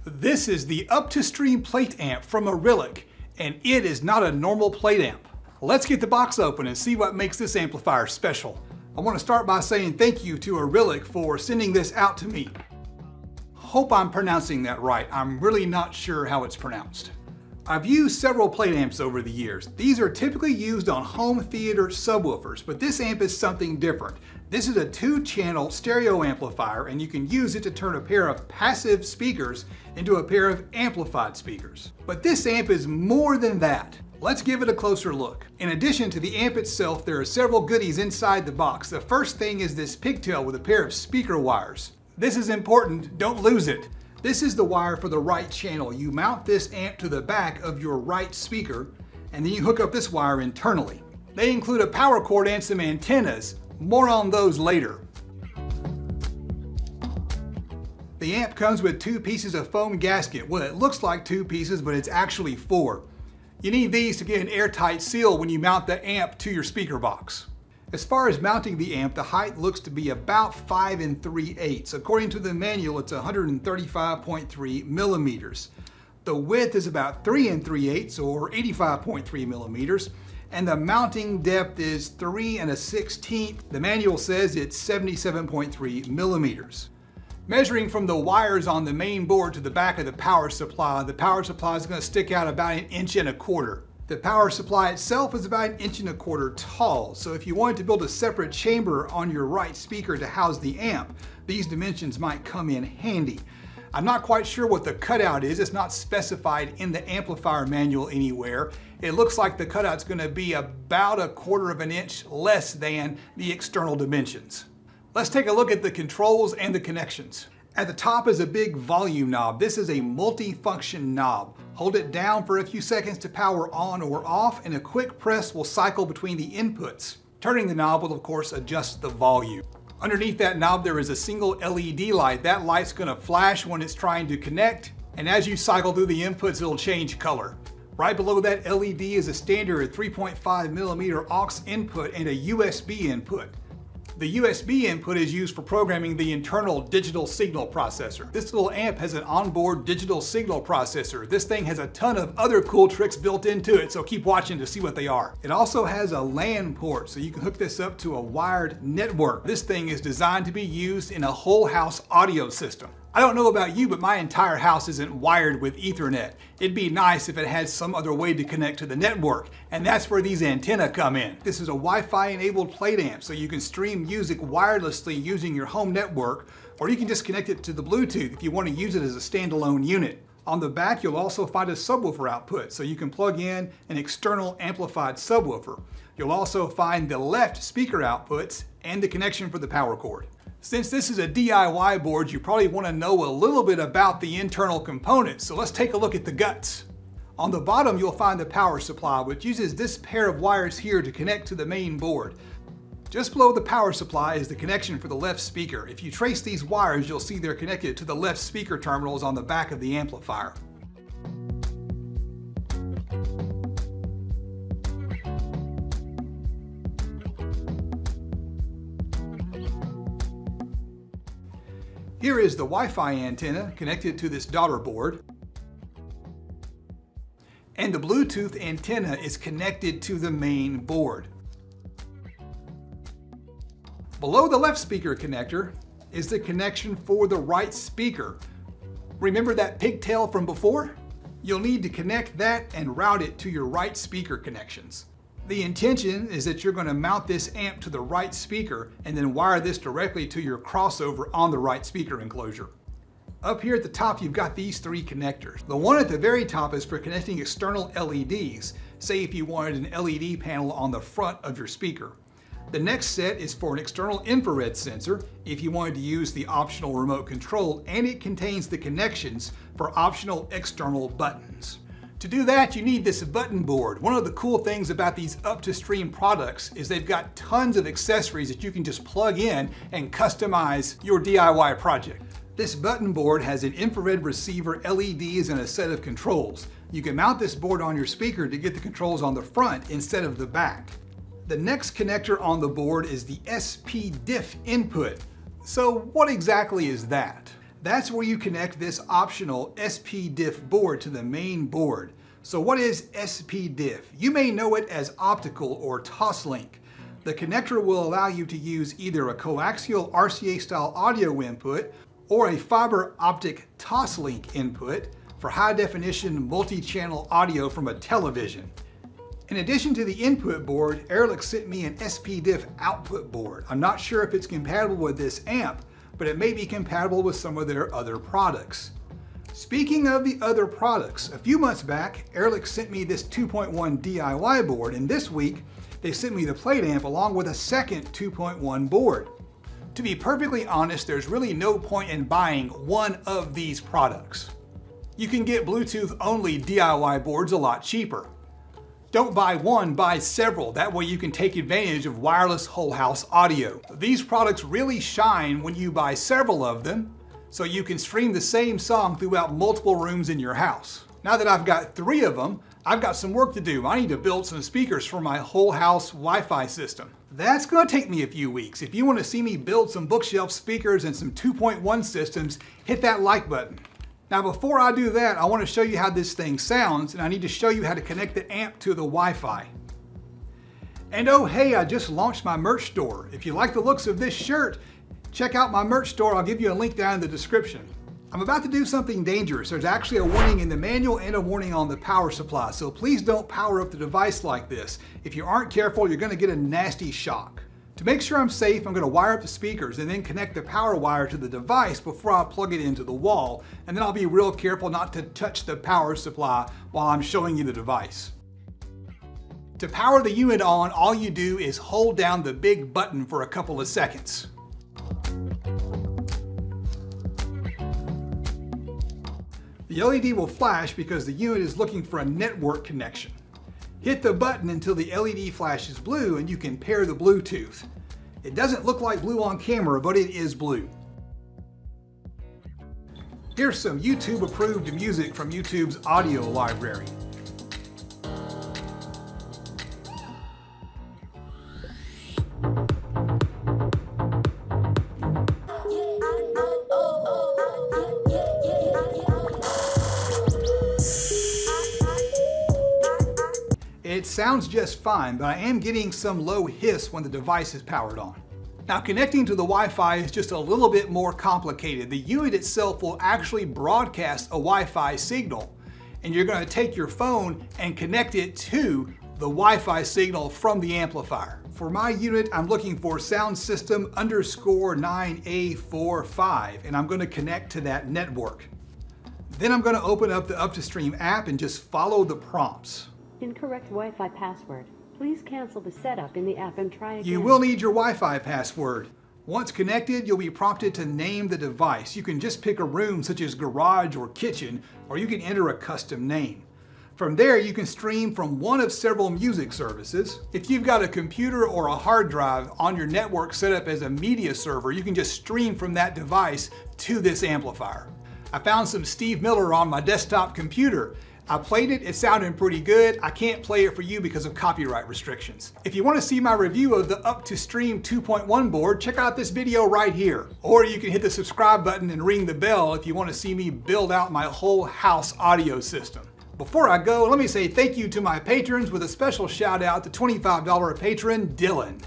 This is the up-to-stream plate amp from Arylic, and it is not a normal plate amp. Let's get the box open and see what makes this amplifier special. I want to start by saying thank you to Arylic for sending this out to me. Hope I'm pronouncing that right. I'm really not sure how it's pronounced. I've used several plate amps over the years. These are typically used on home theater subwoofers, but this amp is something different. This is a 2-channel stereo amplifier, and you can use it to turn a pair of passive speakers into a pair of amplified speakers. But this amp is more than that. Let's give it a closer look. In addition to the amp itself, there are several goodies inside the box. The first thing is this pigtail with a pair of speaker wires. This is important, don't lose it. This is the wire for the right channel. You mount this amp to the back of your right speaker, and then you hook up this wire internally. They include a power cord and some antennas. More on those later. The amp comes with 2 pieces of foam gasket. Well, it looks like 2 pieces, but it's actually 4. You need these to get an airtight seal when you mount the amp to your speaker box. As far as mounting the amp, the height looks to be about 5 3/8. According to the manual, it's 135.3 millimeters. The width is about 3 3/8 or 85.3 millimeters. And the mounting depth is 3 1/16. The manual says it's 77.3 millimeters. Measuring from the wires on the main board to the back of the power supply is going to stick out about 1 1/4 inches. The power supply itself is about 1 1/4 inches tall, so if you wanted to build a separate chamber on your right speaker to house the amp, these dimensions might come in handy. I'm not quite sure what the cutout is. It's not specified in the amplifier manual anywhere. It looks like the cutout's going to be about 1/4 inch less than the external dimensions. Let's take a look at the controls and the connections. At the top is a big volume knob. This is a multi-function knob. Hold it down for a few seconds to power on or off, and a quick press will cycle between the inputs. Turning the knob will of course adjust the volume. Underneath that knob there is a single LED light. That light's going to flash when it's trying to connect, and as you cycle through the inputs it'll change color. Right below that LED is a standard 3.5 millimeter aux input and a USB input. The USB input is used for programming the internal digital signal processor. This little amp has an onboard digital signal processor. This thing has a ton of other cool tricks built into it, so keep watching to see what they are. It also has a LAN port, so you can hook this up to a wired network. This thing is designed to be used in a whole house audio system. I don't know about you, but my entire house isn't wired with Ethernet. It'd be nice if it had some other way to connect to the network, and that's where these antennas come in. This is a Wi-Fi enabled plate amp, so you can stream music wirelessly using your home network, or you can just connect it to the Bluetooth if you want to use it as a standalone unit. On the back, you'll also find a subwoofer output, so you can plug in an external amplified subwoofer. You'll also find the left speaker outputs and the connection for the power cord. Since this is a DIY board, you probably want to know a little bit about the internal components, so let's take a look at the guts. On the bottom you'll find the power supply, which uses this pair of wires here to connect to the main board. Just below the power supply is the connection for the left speaker. If you trace these wires, you'll see they're connected to the left speaker terminals on the back of the amplifier. Here is the Wi-Fi antenna connected to this daughter board, and the Bluetooth antenna is connected to the main board. Below the left speaker connector is the connection for the right speaker. Remember that pigtail from before? You'll need to connect that and route it to your right speaker connections. The intention is that you're going to mount this amp to the right speaker and then wire this directly to your crossover on the right speaker enclosure. Up here at the top you've got these 3 connectors. The one at the very top is for connecting external LEDs, say if you wanted an LED panel on the front of your speaker. The next set is for an external infrared sensor if you wanted to use the optional remote control, and it contains the connections for optional external buttons. To do that, you need this button board. One of the cool things about these up-to-stream products is they've got tons of accessories that you can just plug in and customize your DIY project. This button board has an infrared receiver, LEDs, and a set of controls. You can mount this board on your speaker to get the controls on the front instead of the back. The next connector on the board is the SP diff input. So what exactly is that? That's where you connect this optional SP-Diff board to the main board. So what is SP-Diff? You may know it as optical or toslink. The connector will allow you to use either a coaxial RCA style audio input or a fiber optic toslink input for high definition multi-channel audio from a television. In addition to the input board, Airlick sent me an SP-Diff output board. I'm not sure if it's compatible with this amp, but it may be compatible with some of their other products. Speaking of the other products, a few months back, Airlick sent me this 2.1 DIY board, and this week, they sent me the plate amp along with a second 2.1 board. To be perfectly honest, there's really no point in buying one of these products. You can get Bluetooth only DIY boards a lot cheaper. Don't buy one, buy several. That way you can take advantage of wireless whole house audio. These products really shine when you buy several of them, so you can stream the same song throughout multiple rooms in your house. Now that I've got 3 of them, I've got some work to do. I need to build some speakers for my whole house Wi-Fi system. That's gonna take me a few weeks. If you wanna see me build some bookshelf speakers and some 2.1 systems, hit that like button. Now before I do that, I want to show you how this thing sounds, and I need to show you how to connect the amp to the Wi-Fi. And oh hey, I just launched my merch store. If you like the looks of this shirt, check out my merch store. I'll give you a link down in the description. I'm about to do something dangerous. There's actually a warning in the manual and a warning on the power supply, so please don't power up the device like this. If you aren't careful, you're going to get a nasty shock. To make sure I'm safe, I'm going to wire up the speakers and then connect the power wire to the device before I plug it into the wall, and then I'll be real careful not to touch the power supply while I'm showing you the device. To power the unit on, all you do is hold down the big button for a couple of seconds. The LED will flash because the unit is looking for a network connection. Hit the button until the LED flashes blue and you can pair the Bluetooth. It doesn't look like blue on camera, but it is blue. Here's some YouTube approved music from YouTube's audio library. It sounds just fine, but I am getting some low hiss when the device is powered on. Now connecting to the Wi-Fi is just a little bit more complicated. The unit itself will actually broadcast a Wi-Fi signal, and you're going to take your phone and connect it to the Wi-Fi signal from the amplifier. For my unit, I'm looking for sound system _9A45, and I'm going to connect to that network. Then I'm going to open up the UpToStream app and just follow the prompts. Incorrect Wi-Fi password. Please cancel the setup in the app and try again. You will need your Wi-Fi password. Once connected, you'll be prompted to name the device. You can just pick a room such as garage or kitchen, or you can enter a custom name. From there, you can stream from one of several music services. If you've got a computer or a hard drive on your network set up as a media server, you can just stream from that device to this amplifier. I found some Steve Miller on my desktop computer. I played it, it sounded pretty good. I can't play it for you because of copyright restrictions. If you want to see my review of the UpToStream 2.1 board, check out this video right here. Or you can hit the subscribe button and ring the bell if you want to see me build out my whole house audio system. Before I go, let me say thank you to my patrons with a special shout out to $25 patron Dylan.